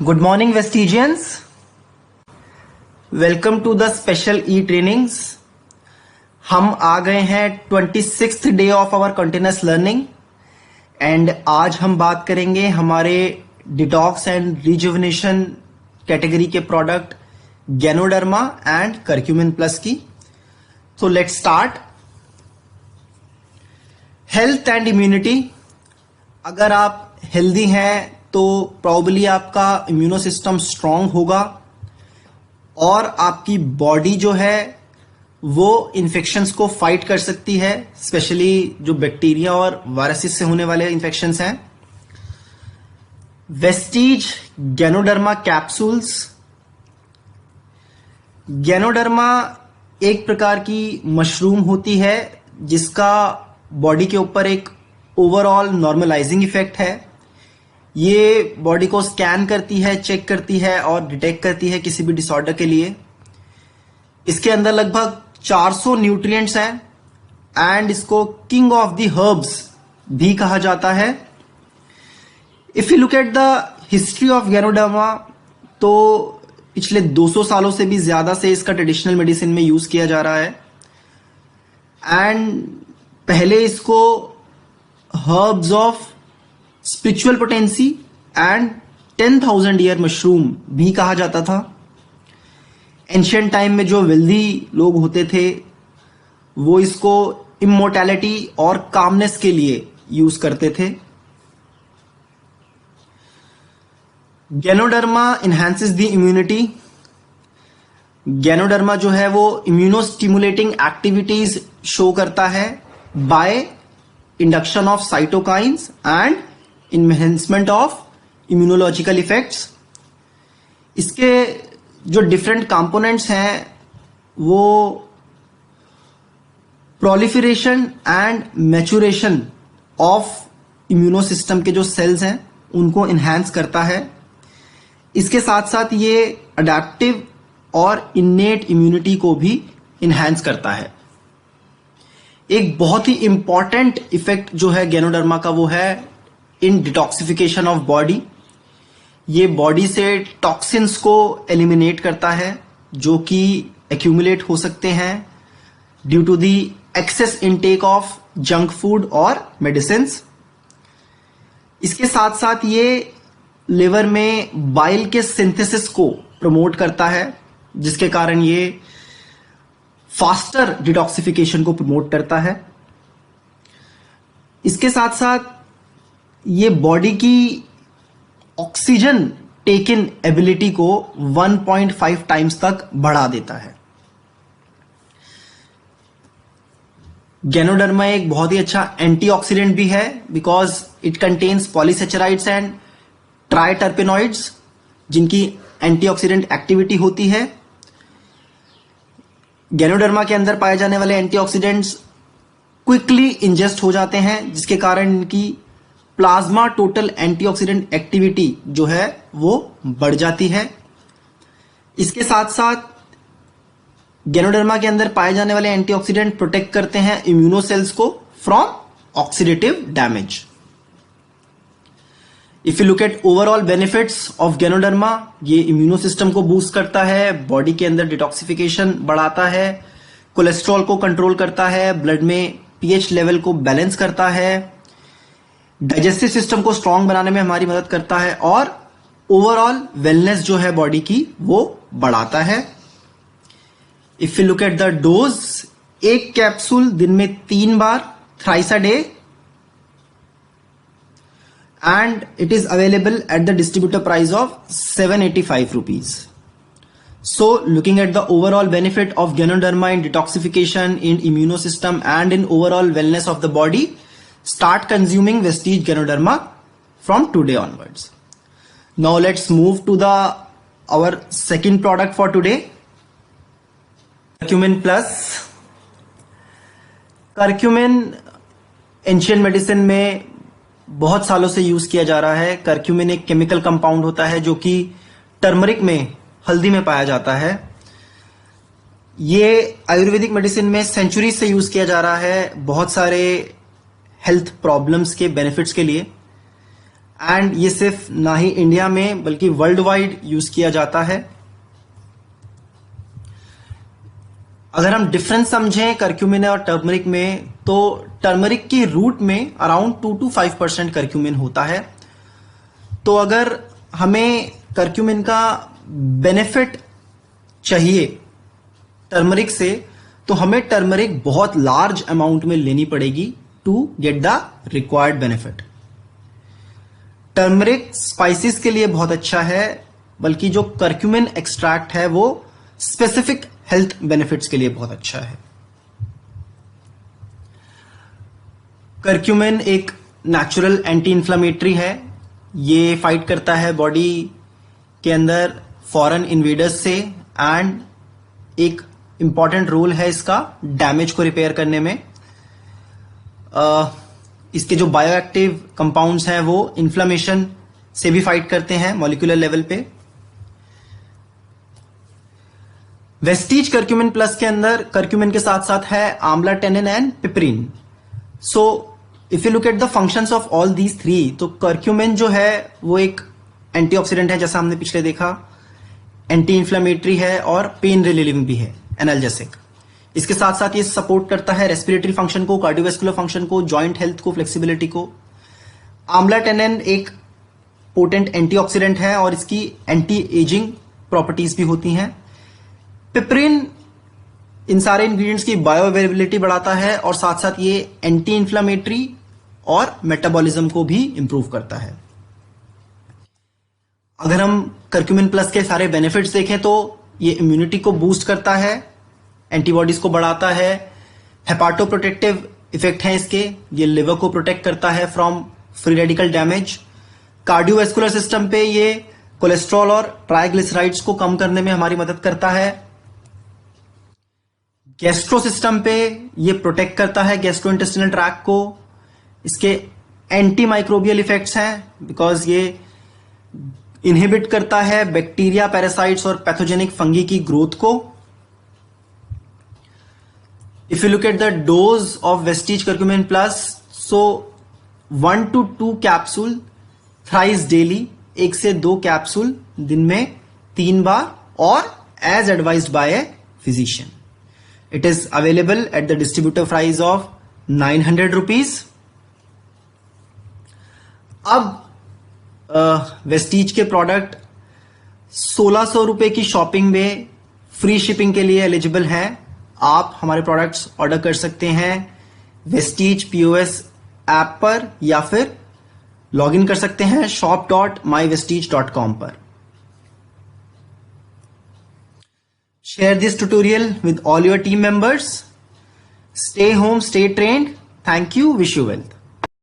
Good morning, Vestigians. Welcome to the special E trainings. हम आ गए हैं 26th day of our continuous learning and आज हम बात करेंगे हमारे डिटॉक्स एंड रिजुविनेशन कैटेगरी के product ganoderma and curcumin plus की। तो let's start. Health and immunity. अगर आप हेल्दी हैं तो प्रॉब्ली आपका इम्यूनो सिस्टम स्ट्रांग होगा और आपकी बॉडी जो है वो इन्फेक्शंस को फाइट कर सकती है, स्पेशली जो बैक्टीरिया और वायरसेस से होने वाले इन्फेक्शंस हैं। Vestige ganoderma capsules. गैनोडर्मा एक प्रकार की मशरूम होती है जिसका बॉडी के ऊपर एक ओवरऑल नॉर्मलाइजिंग इफेक्ट है। ये बॉडी को स्कैन करती है, चेक करती है और डिटेक्ट करती है किसी भी डिसऑर्डर के लिए। इसके अंदर लगभग 400 न्यूट्रिएंट्स हैं एंड इसको किंग ऑफ द हर्ब्स भी कहा जाता है। If you look at the history of ganoderma तो पिछले 200 सालों से भी ज्यादा से इसका ट्रेडिशनल मेडिसिन में यूज किया जा रहा है एंड पहले इसको herbs of spiritual potency and 10,000 year mushroom भी कहा जाता था। एंशियंट टाइम में जो वेल्दी लोग होते थे वो इसको इमोर्टैलिटी और कामनेस के लिए यूज करते थे। Ganoderma enhances the immunity. Ganoderma जो है वो इम्यूनो स्टिमुलेटिंग एक्टिविटीज शो करता है by induction of cytokines and enhancement of immunological effects. इसके जो डिफरेंट कंपोनेंट्स हैं वो proliferation and maturation of immuno system के जो सेल्स हैं उनको इनहैंस करता है। इसके साथ साथ ये अडैप्टिव और इन्नेट इम्यूनिटी को भी इनहैंस करता है। एक बहुत ही इंपॉर्टेंट इफेक्ट जो है गैनोडर्मा का वो है इन डिटॉक्सिफिकेशन ऑफ बॉडी। ये बॉडी से टॉक्सिन्स को एलिमिनेट करता है जो कि एक्यूमुलेट हो सकते हैं due to the excess intake of junk food और मेडिसिन्स। इसके साथ साथ ये लिवर में बाइल के सिंथेसिस को प्रमोट करता है जिसके कारण ये फास्टर डिटॉक्सिफिकेशन को प्रमोट करता है। इसके साथ साथ ये बॉडी की ऑक्सीजन टेक इन एबिलिटी को 1.5 टाइम्स तक बढ़ा देता है। गैनोडर्मा एक बहुत ही अच्छा एंटीऑक्सीडेंट भी है बिकॉज इट कंटेन्स पॉलीसेचराइड्स एंड ट्राइटर्पेनॉइड्स जिनकी एंटीऑक्सीडेंट एक्टिविटी होती है। गैनोडर्मा के अंदर पाए जाने वाले एंटीऑक्सीडेंट्स क्विकली इंजेस्ट हो जाते हैं जिसके कारण इनकी प्लाज्मा टोटल एंटीऑक्सीडेंट एक्टिविटी जो है वो बढ़ जाती है। इसके साथ साथ गैनोडर्मा के अंदर पाए जाने वाले एंटीऑक्सीडेंट प्रोटेक्ट करते हैं इम्यूनो सेल्स को from oxidative damage. If you look eight overall benefits of ganoderma, ये इम्यूनो सिस्टम को बूस्ट करता है, बॉडी के अंदर डिटॉक्सिफिकेशन बढ़ाता है, कोलेस्ट्रॉल को कंट्रोल करता है, ब्लड में पीएच लेवल को बैलेंस करता है, डाइजेस्टिव सिस्टम को स्ट्रांग बनाने में हमारी मदद करता है और ओवरऑल वेलनेस जो है बॉडी की वो बढ़ाता है। If you look at the dose, एक कैप्सूल दिन में 3 बार, thrice a day, and it is available at the distributor price of 785 rupees. So looking at the overall benefit of Ganoderma in detoxification, in immunosystem and in overall wellness of the body, start consuming Vestige Ganoderma from today onwards. Now let's move to our second product for today, Curcumin Plus. Curcumin ancient medicine में बहुत सालों से use किया जा रहा है। Curcumin एक chemical compound होता है जो कि टर्मरिक में, हल्दी में पाया जाता है। ये आयुर्वेदिक मेडिसिन में सेंचुरी से यूज किया जा रहा है बहुत सारे हेल्थ प्रॉब्लम्स के बेनिफिट्स के लिए एंड ये सिर्फ ना ही इंडिया में बल्कि वर्ल्ड वाइड यूज किया जाता है। अगर हम डिफरेंस समझें करक्यूमिन और टर्मरिक में, तो टर्मरिक की रूट में अराउंड 2 to 5% करक्यूमिन होता है। तो अगर हमें करक्यूमिन का बेनिफिट चाहिए टर्मरिक से, तो हमें टर्मरिक बहुत लार्ज अमाउंट में लेनी पड़ेगी to get the required benefit. Turmeric spices के लिए बहुत अच्छा है, बल्कि जो करक्यूमिन एक्सट्रैक्ट है वो स्पेसिफिक हेल्थ बेनिफिट्स के लिए बहुत अच्छा है। करक्यूमिन एक नेचुरल एंटी इंफ्लेमेटरी है। ये फाइट करता है बॉडी के अंदर फॉरेन इन्वेडर्स से, एंड एक इंपॉर्टेंट रोल है इसका डैमेज को रिपेयर करने में। इसके जो बायोएक्टिव कंपाउंड्स हैं वो इन्फ्लेमेशन से भी फाइट करते हैं मॉलिक्यूलर लेवल पे। वेस्टीज करक्यूमिन प्लस के अंदर करक्यूमिन के साथ साथ है आंवला tannin and पिपरिन। So if you look at the functions of all these three, तो करक्यूमिन जो है वो एक एंटीऑक्सीडेंट है, जैसा हमने पिछले देखा, एंटी इंफ्लेमेटरी है और पेन रिलीविंग भी है, एनाल्जेसिक। इसके साथ साथ ये सपोर्ट करता है रेस्पिरेटरी फंक्शन को, कार्डियोवैस्कुलर फंक्शन को, जॉइंट हेल्थ को, फ्लेक्सिबिलिटी को। आंवला टेनिन एक पोटेंट एंटीऑक्सीडेंट है और इसकी एंटी एजिंग प्रॉपर्टीज भी होती हैं। पिपरिन इन सारे इंग्रेडिएंट्स की बायो अवेलेबिलिटी बढ़ाता है और साथ साथ ये एंटी इंफ्लेमेटरी और मेटाबॉलिज्म को भी इंप्रूव करता है। अगर हम करक्यूमिन प्लस के सारे बेनिफिट्स देखें तो ये इम्यूनिटी को बूस्ट करता है, एंटीबॉडीज को बढ़ाता है, हेपाटो प्रोटेक्टिव इफेक्ट है इसके, ये लिवर को प्रोटेक्ट करता है from free radical damage. Cardiovascular system पे ये कोलेस्ट्रॉल और ट्राइग्लिसराइड्स को कम करने में हमारी मदद करता है। गैस्ट्रो सिस्टम पे ये प्रोटेक्ट करता है गैस्ट्रोइंटेस्टिनल ट्रैक्ट को। इसके एंटी माइक्रोबियल इफेक्ट्स हैं बिकॉज ये इनहिबिट करता है बैक्टीरिया, पैरासाइट्स और पैथोजेनिक फंगी की ग्रोथ को। If you look at the dose of Vestige curcumin plus, so 1 to 2 capsule thrice daily, 1 से 2 कैप्सूल दिन में 3 बार, और as advised by a physician. It is available at the distributor price of 900 rupees. अब Vestige के product 1600 रुपए की shopping में फ्री शिपिंग के लिए एलिजिबल हैं। आप हमारे प्रोडक्ट्स ऑर्डर कर सकते हैं वेस्टीज POS ऐप पर, या फिर लॉग इन कर सकते हैं shop.mywestige.com पर। Share this tutorial with all your team members. Stay home, stay trained. Thank you. Wish you well.